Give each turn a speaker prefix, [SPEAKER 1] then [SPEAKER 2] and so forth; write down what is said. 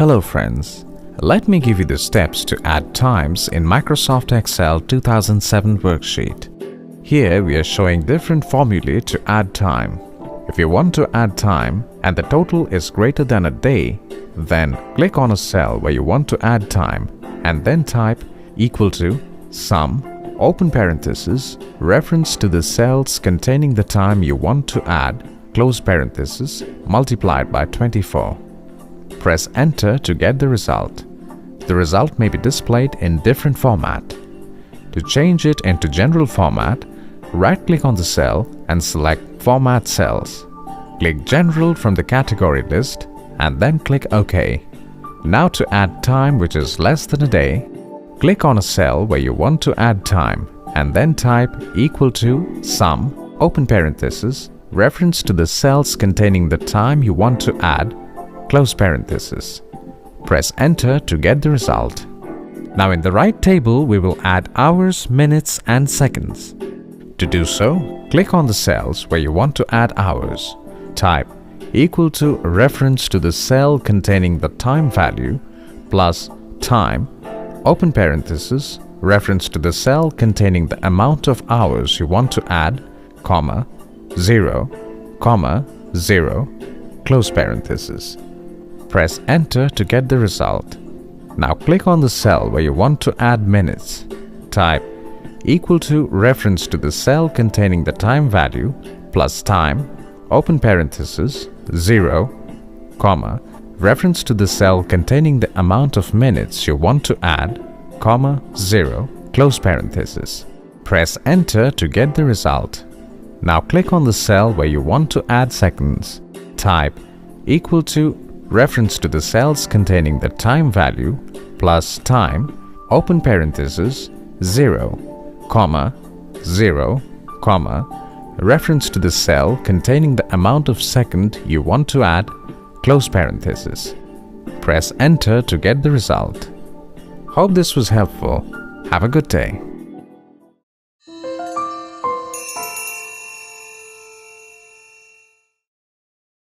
[SPEAKER 1] Hello friends, let me give you the steps to add times in Microsoft Excel 2007 worksheet. Here we are showing different formulae to add time. If you want to add time and the total is greater than a day, then click on a cell where you want to add time and then type equal to sum, open parenthesis, reference to the cells containing the time you want to add, close parenthesis, multiplied by 24. Press enter to get the result. The result may be displayed in different format. To change it into general format, right-click on the cell and select Format Cells. Click General from the category list and then click OK. Now to add time which is less than a day, click on a cell where you want to add time and then type equal to sum, open parenthesis, reference to the cells containing the time you want to add, close parenthesis. Press enter to get the result. Now in the right table we will add hours, minutes and seconds. To do so, click on the cells where you want to add hours. Type equal to reference to the cell containing the time value plus time, open parenthesis, reference to the cell containing the amount of hours you want to add, comma, 0, comma, 0, close parenthesis. Press enter to get the result. Now click on the cell where you want to add minutes. Type equal to reference to the cell containing the time value plus time, open parenthesis, 0, comma, reference to the cell containing the amount of minutes you want to add, comma, 0, close parenthesis. Press enter to get the result. Now click on the cell where you want to add seconds. Type equal to reference to the cells containing the time value plus time, open parenthesis, 0, comma, 0, comma, reference to the cell containing the amount of second you want to add, close parenthesis. Press enter to get the result. Hope this was helpful. Have a good day.